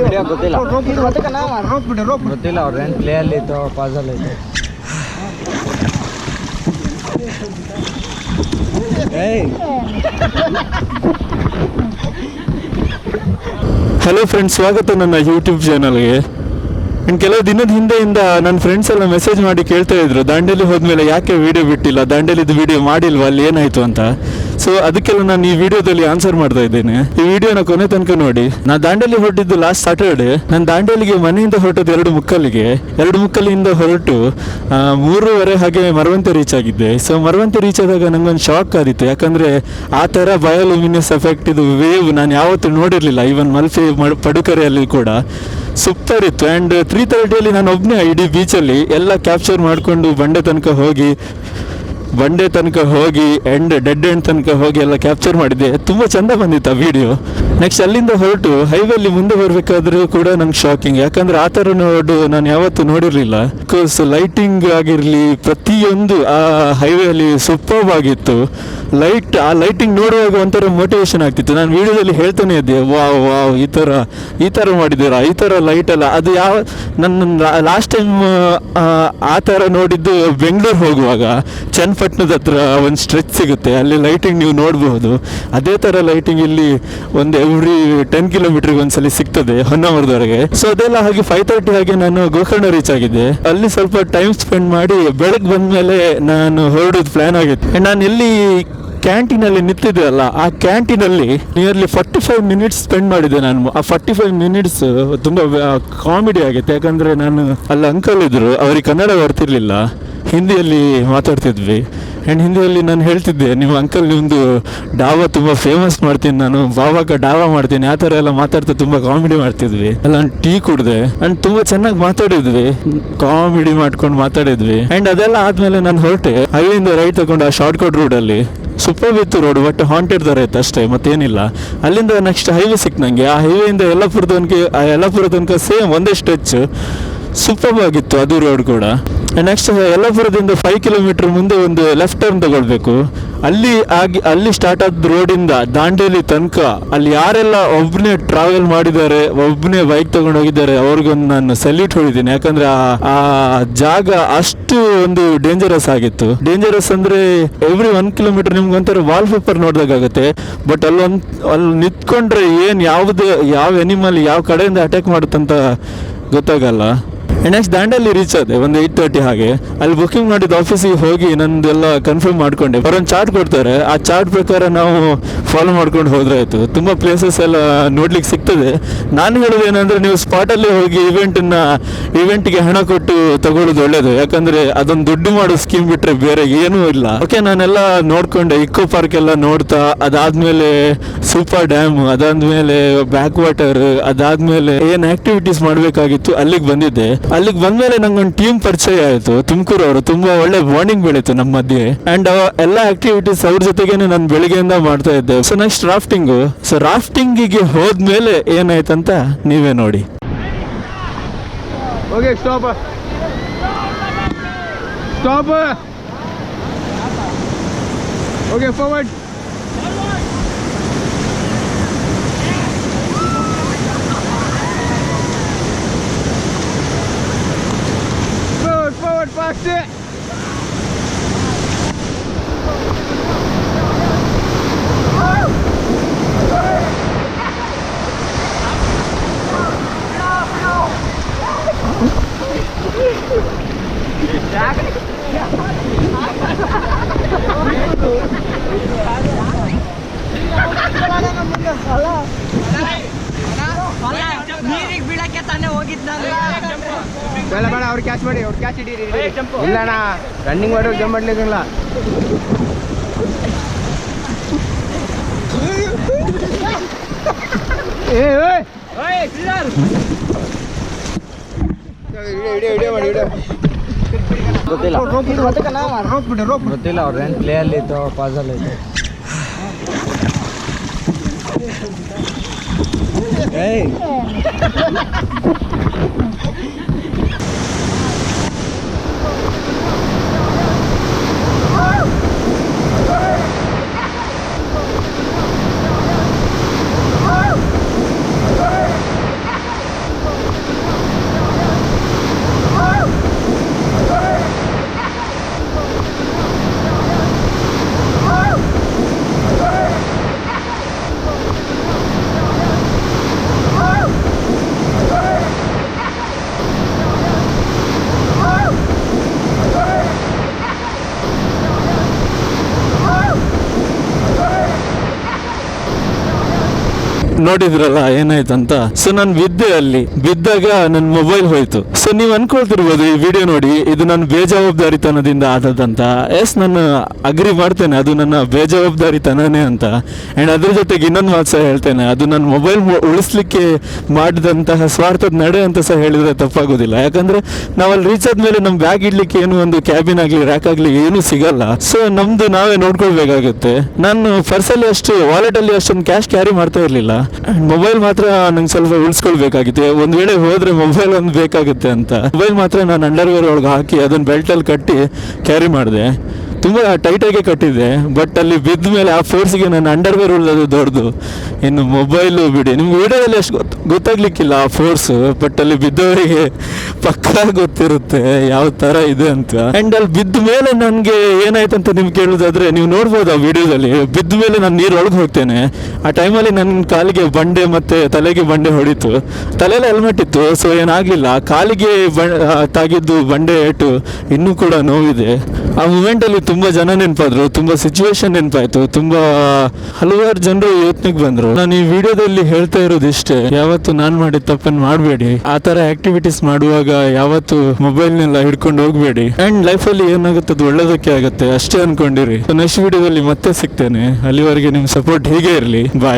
Video ಗೊತ್ತಿಲ್ಲ ಗೊತ್ತಿಲ್ಲ ಅವ್ರೇನು ಪ್ಲೇ ಅಲ್ಲಿ ಇತ್ತು ಪಾಸಲ್ಲಿ ಇತ್ತು. ಹಲೋ ಫ್ರೆಂಡ್ಸ್, ಸ್ವಾಗತ ನನ್ನ ಯೂಟ್ಯೂಬ್ ಚಾನಲ್ಗೆ. ಇನ್ನು ಕೆಲವು ದಿನದ ಹಿಂದೆಯಿಂದ ನನ್ನ ಫ್ರೆಂಡ್ಸ್ ಎಲ್ಲ ಮೆಸೇಜ್ ಮಾಡಿ ಕೇಳ್ತಾ ಇದ್ರು, ದಾಂಡೇಲಿ ಹೋದ್ಮೇಲೆ ಯಾಕೆ ವೀಡಿಯೋ ಬಿಟ್ಟಿಲ್ಲ, ದಾಂಡೇಲಿದು ವೀಡಿಯೋ ಮಾಡಿಲ್ವಾ, ಅಲ್ಲಿ ಏನಾಯಿತು ಅಂತ. ಸೊ ಅದಕ್ಕೆಲ್ಲ ನಾನು ಈ ವಿಡಿಯೋದಲ್ಲಿ ಆನ್ಸರ್ ಮಾಡ್ತಾ ಇದ್ದೇನೆ. ಈ ವಿಡಿಯೋನ ಕೊನೆ ತನಕ ನೋಡಿ. ನಾನು ದಾಂಡೇಲಿ ಹೊರಟಿದ್ದು ಲಾಸ್ಟ್ ಸಾಟರ್ಡೆ. ನಾನು ದಾಂಡೇಲಿಗೆ ಮನೆಯಿಂದ ಹೊರಟದ್ದು 2:30ಲಿಂದ ಹೊರಟು 3:30 ಹಾಗೆ ಮರವಂತೆ ರೀಚ್ ಆಗಿದ್ದೆ. ಸೊ ಮರವಂತೆ ರೀಚ್ ಆದಾಗ ನಂಗೊಂದು ಶಾಕ್ ಆದಿತ್ತು, ಯಾಕಂದರೆ ಆ ಥರ ಬಯೋಲುಮಿನಿಯಸ್ ಎಫೆಕ್ಟ್ ಇದು ವೇವ್ ನಾನು ಯಾವತ್ತೂ ನೋಡಿರಲಿಲ್ಲ. ಈವನ್ ಮಲ್ಪೆ ಪಡುಕೆರೆಯಲ್ಲಿ ಕೂಡ ಸೂಪರ್ ಇತ್ತು. ಆ್ಯಂಡ್ 3:30 ನಾನು ಒಬ್ಬನೇ ಇಡೀ ಬೀಚಲ್ಲಿ ಎಲ್ಲ ಕ್ಯಾಪ್ಚರ್ ಮಾಡಿಕೊಂಡು ಬಂಡೆ ತನಕ ಹೋಗಿ ಡೆಡ್ ಎಂಡ್ ತನಕ ಹೋಗಿ ಎಲ್ಲ ಕ್ಯಾಪ್ಚರ್ ಮಾಡಿದ್ದೆ. ತುಂಬ ಚೆಂದ ಬಂದಿತ್ತು ಆ ವಿಡಿಯೋ. ನೆಕ್ಸ್ಟ್ ಅಲ್ಲಿಂದ ಹೊರಟು ಹೈವೇಲಿ ಮುಂದೆ ಬರಬೇಕಾದ್ರೂ ಕೂಡ ನಂಗೆ ಶಾಕಿಂಗ್, ಯಾಕಂದರೆ ಆ ಥರ ನಾನು ಯಾವತ್ತೂ ನೋಡಿರಲಿಲ್ಲ. ಬಿಕಾಸ್ ಲೈಟಿಂಗ್ ಆಗಿರಲಿ ಪ್ರತಿಯೊಂದು ಆ ಹೈವೇಲಿ ಸೂಪರ್ಬ್ ಆಗಿತ್ತು. ಆ ಲೈಟಿಂಗ್ ನೋಡುವಾಗ ಒಂಥರ ಮೋಟಿವೇಶನ್ ಆಗ್ತಿತ್ತು. ನಾನು ವಿಡಿಯೋದಲ್ಲಿ ಹೇಳ್ತಾನೆ ಇದ್ದೆ, ವಾವ್ ಈ ಥರ ಮಾಡಿದ್ದೀರಾ, ಈ ಥರ ಲೈಟಲ್ಲ. ಅದು ನನ್ನ ಲಾಸ್ಟ್ ಟೈಮ್ ಆ ಥರ ನೋಡಿದ್ದು ಬೆಂಗಳೂರು ಹೋಗುವಾಗ ಚನ್ನಪಟ್ಟಣದ ಹತ್ರ ಒಂದು ಸ್ಟ್ರೆಚ್ ಸಿಗುತ್ತೆ, ಅಲ್ಲಿ ಲೈಟಿಂಗ್ ನೀವು ನೋಡಬಹುದು. ಅದೇ ಥರ ಲೈಟಿಂಗ್ ಇಲ್ಲಿ ಒಂದು ಎವ್ರಿ 10 ಕಿಲೋಮೀಟರ್ಗೆ ಒಂದ್ಸಲಿ ಸಿಗ್ತದೆ ಹೊನ್ನಾವರದವರೆಗೆ. ಸೊ ಅದೆಲ್ಲ ಹಾಗೆ 5:30 ಹಾಗೆ ನಾನು ಗೋಕರ್ಣ ರೀಚ್ ಆಗಿದ್ದೆ. ಅಲ್ಲಿ ಸ್ವಲ್ಪ ಟೈಮ್ ಸ್ಪೆಂಡ್ ಮಾಡಿ ಬೆಳಗ್ಗೆ ಬಂದಮೇಲೆ ನಾನು ಹೊರಡೋದು ಪ್ಲ್ಯಾನ್ ಆಗಿತ್ತು. ನಾನು ಎಲ್ಲಿ ಕ್ಯಾಂಟೀನಲ್ಲಿ ನಿಂತಿದ್ದೆ ಅಲ್ಲ, ಆ ಕ್ಯಾಂಟೀನಲ್ಲಿ ನಿಯರ್ಲಿ 45 ಮಿನಿಟ್ಸ್ ಸ್ಪೆಂಡ್ ಮಾಡಿದ್ದೆ ನಾನು. ಆ 45 ಮಿನಿಟ್ಸ್ ತುಂಬ ಕಾಮಿಡಿ ಆಗಿತ್ತು, ಯಾಕಂದರೆ ನಾನು ಅಲ್ಲಿ ಅಂಕಲ್ ಇದ್ದರು, ಅವ್ರಿಗೆ ಕನ್ನಡ ಬರ್ತಿರ್ಲಿಲ್ಲ, ಹಿಂದಿಯಲ್ಲಿ ಮಾತಾಡ್ತಿದ್ವಿ. ಆ್ಯಂಡ್ ಹಿಂದಿಯಲ್ಲಿ ನಾನು ಹೇಳ್ತಿದ್ದೆ, ನಿಮ್ಮ ಅಂಕಲ್ ನಿಮ್ಮದು ಡಾಬಾ ತುಂಬ ಫೇಮಸ್ ಮಾಡ್ತೀನಿ, ನಾನು ಬಾವಾಗ ಡಾಬಾ ಮಾಡ್ತೀನಿ, ಆ ಥರ ಎಲ್ಲ ಮಾತಾಡ್ತಾ ತುಂಬ ಕಾಮಿಡಿ ಮಾಡ್ತಿದ್ವಿ. ಎಲ್ಲ ಟೀ ಕುಡಿದೆ ಆ್ಯಂಡ್ ತುಂಬ ಚೆನ್ನಾಗಿ ಮಾತಾಡಿದ್ವಿ, ಕಾಮಿಡಿ ಮಾಡ್ಕೊಂಡು ಮಾತಾಡಿದ್ವಿ. ಆ್ಯಂಡ್ ಅದೆಲ್ಲ ಆದಮೇಲೆ ನಾನು ಹೊರಟೆ ಅಲ್ಲಿಂದ ರೈಟ್ ತಗೊಂಡು ಆ ಶಾರ್ಟ್ ಕಟ್ ರೋಡಲ್ಲಿ ಸೂಪರ್ ಇತ್ತು ರೋಡ್, ಬಟ್ ಹಾಂಟೆಡ್ ಥರ ಇತ್ತು ಅಷ್ಟೇ, ಮತ್ತೇನಿಲ್ಲ. ಅಲ್ಲಿಂದ ನೆಕ್ಸ್ಟ್ ಹೈವೇ ಸಿಕ್ತು ನನಗೆ. ಆ ಹೈವೇಯಿಂದ ಯಲ್ಲಾಪುರ ತನಕ ಸೇಮ್ ಒಂದೇ ಸ್ಟ್ರೆಚ್, ಸೂಪರ್ ಆಗಿತ್ತು ಅದು ರೋಡ್ ಕೂಡ. ನೆಕ್ಸ್ಟ್ ಯಲ್ಲಾಪುರದಿಂದ 5 ಕಿಲೋಮೀಟರ್ ಮುಂದೆ ಒಂದು ಲೆಫ್ಟ್ ಟರ್ನ್ ತಗೊಳ್ಬೇಕು. ಅಲ್ಲಿ ಸ್ಟಾರ್ಟ್ ಆದ ರೋಡಿಂದ ದಾಂಡೇಲಿ ತನಕ ಅಲ್ಲಿ ಯಾರೆಲ್ಲ ಒಬ್ಬನೇ ಟ್ರಾವೆಲ್ ಮಾಡಿದ್ದಾರೆ, ಒಬ್ಬನೇ ಬೈಕ್ ತಗೊಂಡು ಹೋಗಿದ್ದಾರೆ, ಅವ್ರಿಗೊಂದು ನಾನು ಸಲ್ಯೂಟ್ ಹೊಡಿದ್ದೀನಿ. ಯಾಕಂದ್ರೆ ಆ ಜಾಗ ಅಷ್ಟು ಒಂದು ಡೇಂಜರಸ್ ಆಗಿತ್ತು. ಡೇಂಜರಸ್ ಅಂದ್ರೆ ಎವ್ರಿ 1 ಕಿಲೋಮೀಟರ್ ನಿಮ್ಗೆ ಒಂಥರ ವಾಲ್ ಪೇಪರ್ ನೋಡ್ದಾಗುತ್ತೆ. ಬಟ್ ಅಲ್ಲಿ ನಿಂತ್ಕೊಂಡ್ರೆ ಯಾವ ಎನಿಮಲ್ ಯಾವ ಕಡೆಯಿಂದ ಅಟ್ಯಾಕ್ ಮಾಡುತ್ತಂತ ಗೊತ್ತಾಗಲ್ಲ. ನೆಕ್ಸ್ಟ್ ದಾಂಡೇಲಿ ರೀಚ್ ಆದೆ ಒಂದು 8:30 ಹಾಗೆ. ಅಲ್ಲಿ ಬುಕಿಂಗ್ ಮಾಡಿದ ಆಫೀಸಿಗೆ ಹೋಗಿ ನಂದೆಲ್ಲ ಕನ್ಫರ್ಮ್ ಮಾಡ್ಕೊಂಡೆ. ಅವರೊಂದು ಚಾರ್ಟ್ ಕೊಡ್ತಾರೆ, ಆ ಚಾರ್ಟ್ ಪ್ರಕಾರ ನಾವು ಫಾಲೋ ಮಾಡ್ಕೊಂಡು ಹೋದ್ರಾಯ್ತು. ತುಂಬ ಪ್ಲೇಸಸ್ ಎಲ್ಲ ನೋಡ್ಲಿಕ್ಕೆ ಸಿಗ್ತದೆ. ನಾನು ಹೇಳೋದು ಏನಂದರೆ, ನೀವು ಸ್ಪಾಟಲ್ಲೇ ಹೋಗಿ ಇವೆಂಟ್ಗೆ ಹಣ ಕೊಟ್ಟು ತಗೊಳ್ಳೋದು ಒಳ್ಳೇದು, ಯಾಕಂದರೆ ಅದೊಂದು ದುಡ್ಡು ಮಾಡೋ ಸ್ಕೀಮ್ ಬಿಟ್ಟರೆ ಬೇರೆ ಏನೂ ಇಲ್ಲ. ಓಕೆ, ನಾನೆಲ್ಲ ನೋಡಿಕೊಂಡೆ, ಇಕೋ ಪಾರ್ಕ್ ಎಲ್ಲ ನೋಡ್ತಾ, ಅದಾದಮೇಲೆ ಸೂಪರ್ ಡ್ಯಾಮ್, ಅದಾದಮೇಲೆ ಬ್ಯಾಕ್ ವಾಟರ್, ಅದಾದಮೇಲೆ ಏನು ಆ್ಯಕ್ಟಿವಿಟೀಸ್ ಮಾಡಬೇಕಾಗಿತ್ತು ಅಲ್ಲಿಗೆ ಬಂದಿದ್ದೆ. ಅಲ್ಲಿಗೆ ಬಂದ್ಮೇಲೆ ನಂಗೊಂದು ಟೀಮ್ ಪರಿಚಯ ಆಯಿತು, ತುಮಕೂರು ಅವರು. ತುಂಬ ಒಳ್ಳೆ ಬಾಂಡಿಂಗ್ ಬೆಳೀತು ನಮ್ಮ ಮಧ್ಯೆ. ಆ್ಯಂಡ್ ಎಲ್ಲ ಆಕ್ಟಿವಿಟೀಸ್ ಅವ್ರ ಜೊತೆಗೇನೆ ನಾನು ಬೆಳಿಗ್ಗೆಯಿಂದ ಮಾಡ್ತಾ ಇದ್ದೆ. So next rafting. ಸೊ ರಾಫ್ಟಿಂಗಿಗೆ ಹೋದ್ಮೇಲೆ ಏನಾಯ್ತಂತ ನೀವೇ ನೋಡಿ. Okay, stop. Okay, forward. Fast it. ನೀರಿಗೆ ಬೀಳಕ್ಕೆ ತಾನೇ ಹೋಗಿದ್ದ ಬೇಡ, ಅವ್ರು ಕ್ಯಾಚ್ ಮಾಡಿ, ಅವ್ರು ಕ್ಯಾಚ್ ಹಿಡೀರಿ. ಇಲ್ಲ ಅಣ್ಣ, ರನ್ನಿಂಗ್ ಮಾಡೋರು ಜಂಪ್ ಮಾಡ್ಲಿಕ್ಕಿಲ್ಲ. ಗೊತ್ತಿಲ್ಲ ಅವ್ರೇನು ಪ್ಲೇ ಅಲ್ಲಿ ಇತ್ತು ಪಾಸಲ್ಲಿ ಇತ್ತು. ನೋಡಿದ್ರಲ್ಲ ಏನಾಯ್ತಂತ. ಸೊ ನಾನು ಬಿದ್ದೆ, ಅಲ್ಲಿ ಬಿದ್ದಾಗ ನನ್ನ ಮೊಬೈಲ್ ಹೋಯ್ತು. ಸೊ ನೀವು ಅನ್ಕೊಳ್ತಿರ್ಬೋದು ಈ ವಿಡಿಯೋ ನೋಡಿ ಇದು ನನ್ನ ಬೇಜವಾಬ್ದಾರಿತನದಿಂದ ಆದದಂತ. ಎಸ್, ನಾನು ಅಗ್ರಿ ಮಾಡ್ತೇನೆ, ಅದು ನನ್ನ ಬೇಜವಾಬ್ದಾರಿತನನೇ ಅಂತ. ಆ್ಯಂಡ್ ಅದ್ರ ಜೊತೆಗೆ ಇನ್ನೊಂದು ಮಾತು ಸಹ ಹೇಳ್ತೇನೆ, ಅದು ನನ್ನ ಮೊಬೈಲ್ ಉಳಿಸ್ಲಿಕ್ಕೆ ಮಾಡಿದಂತಹ ಸ್ವಾರ್ಥದ ನಡೆ ಅಂತ ಸಹ ಹೇಳಿದ್ರೆ ತಪ್ಪಾಗೋದಿಲ್ಲ. ಯಾಕಂದ್ರೆ ನಾವಲ್ಲಿ ರೀಚ್ ಆದ್ಮೇಲೆ ನಮ್ಮ ಬ್ಯಾಗ್ ಇಡ್ಲಿಕ್ಕೆ ಏನು ಒಂದು ಕ್ಯಾಬಿನ್ ಆಗಲಿ ರ್ಯಾಕ್ ಆಗಲಿ ಏನೂ ಸಿಗಲ್ಲ. ಸೊ ನಮ್ದು ನಾವೇ ನೋಡ್ಕೊಳ್ಬೇಕಾಗುತ್ತೆ. ನಾನು ಪರ್ಸಲ್ಲಿ ಅಷ್ಟು, ವಾಲೆಟಲ್ಲಿ ಅಷ್ಟೊಂದು ಕ್ಯಾಶ್ ಕ್ಯಾರಿ ಮಾಡ್ತಾ ಇರಲಿಲ್ಲ. ಮೊಬೈಲ್ ಮಾತ್ರ ನಂಗೆ ಸ್ವಲ್ಪ ಉಳಿಸ್ಕೊಳ್ಬೇಕಾಗಿತ್ತು. ಒಂದು ವೇಳೆ ಹೋದ್ರೆ ಮೊಬೈಲ್ ಒಂದು ಬೇಕಾಗುತ್ತೆ ಅಂತ ಮೊಬೈಲ್ ಮಾತ್ರ ನಾನು ಅಂಡರ್ವೇರ್ ಒಳಗೆ ಹಾಕಿ ಅದನ್ನು ಬೆಲ್ಟಲ್ಲಿ ಕಟ್ಟಿ ಕ್ಯಾರಿ ಮಾಡಿದೆ. ತುಂಬ ಟೈಟಾಗಿ ಕಟ್ಟಿದ್ದೆ. ಬಟ್ ಅಲ್ಲಿ ಬಿದ್ದ ಮೇಲೆ ಆ ಫೋರ್ಸ್ಗೆ ನನ್ನ ಅಂಡರ್ವೇರ್ ಉಳ್ಳೋದು ದೊಡ್ಡದು, ಇನ್ನು ಮೊಬೈಲು ಬಿಡಿ. ನಿಮ್ಗೆ ವಿಡಿಯೋದಲ್ಲಿ ಅಷ್ಟು ಗೊತ್ತಾಗ್ಲಿಕ್ಕಿಲ್ಲ ಆ ಫೋರ್ಸು, ಬಟ್ ಅಲ್ಲಿ ಬಿದ್ದವರಿಗೆ ಪಕ್ಕಾ ಗೊತ್ತಿರುತ್ತೆ ಯಾವ ಥರ ಇದೆ ಅಂತ. ಆ್ಯಂಡ್ ಅಲ್ಲಿ ಬಿದ್ದ ಮೇಲೆ ನನಗೆ ಏನಾಯ್ತು ಅಂತ ನಿಮ್ಗೆ ಕೇಳೋದಾದ್ರೆ ನೀವು ನೋಡ್ಬೋದು ಆ ವಿಡಿಯೋದಲ್ಲಿ. ಬಿದ್ದ ಮೇಲೆ ನಾನು ನೀರೊಳಗೆ ಹೋಗ್ತೇನೆ. ಆ ಟೈಮಲ್ಲಿ ನನ್ನ ಕಾಲಿಗೆ ಬಂಡೆ ಮತ್ತು ತಲೆಗೆ ಬಂಡೆ ಹೊಡಿತು. ತಲೆಯಲ್ಲಿ ಹೆಲ್ಮೆಟ್ ಇತ್ತು, ಸೊ ಏನಾಗಲಿಲ್ಲ. ಕಾಲಿಗೆ ತಾಗಿದ್ದು ಬಂಡೆ ಏಟು ಇನ್ನೂ ಕೂಡ ನೋವಿದೆ. ಆ ಮೂಮೆಂಟಲ್ಲಿ ತುಂಬ ಜನ ನೆನಪಾದ್ರು, ತುಂಬ ಸಿಚುವೇಶನ್ ನೆನಪಾಯ್ತು, ತುಂಬ ಹಲವಾರು ಜನರು ಯೋಚನೆಗೆ ಬಂದರು. ನಾನು ಈ ವಿಡಿಯೋದಲ್ಲಿ ಹೇಳ್ತಾ ಇರೋದು ಇಷ್ಟೇ, ಯಾವತ್ತು ನಾನು ಮಾಡಿದ ತಪ್ಪನ್ನು ಮಾಡಬೇಡಿ. ಆ ಥರ ಆಕ್ಟಿವಿಟೀಸ್ ಮಾಡುವಾಗ ಯಾವತ್ತು ಮೊಬೈಲ್ನೆಲ್ಲ ಹಿಡ್ಕೊಂಡು ಹೋಗಬೇಡಿ. ಆ್ಯಂಡ್ ಲೈಫಲ್ಲಿ ಏನಾಗುತ್ತೆ ಅದು ಒಳ್ಳೇದಕ್ಕೆ ಆಗುತ್ತೆ ಅಷ್ಟೇ ಅನ್ಕೊಂಡಿರಿ. ನೆಕ್ಸ್ಟ್ ವಿಡಿಯೋದಲ್ಲಿ ಮತ್ತೆ ಸಿಗ್ತೇನೆ. ಅಲ್ಲಿವರೆಗೆ ನಿಮ್ಮ ಸಪೋರ್ಟ್ ಹೀಗೆ ಇರಲಿ. ಬಾಯ್.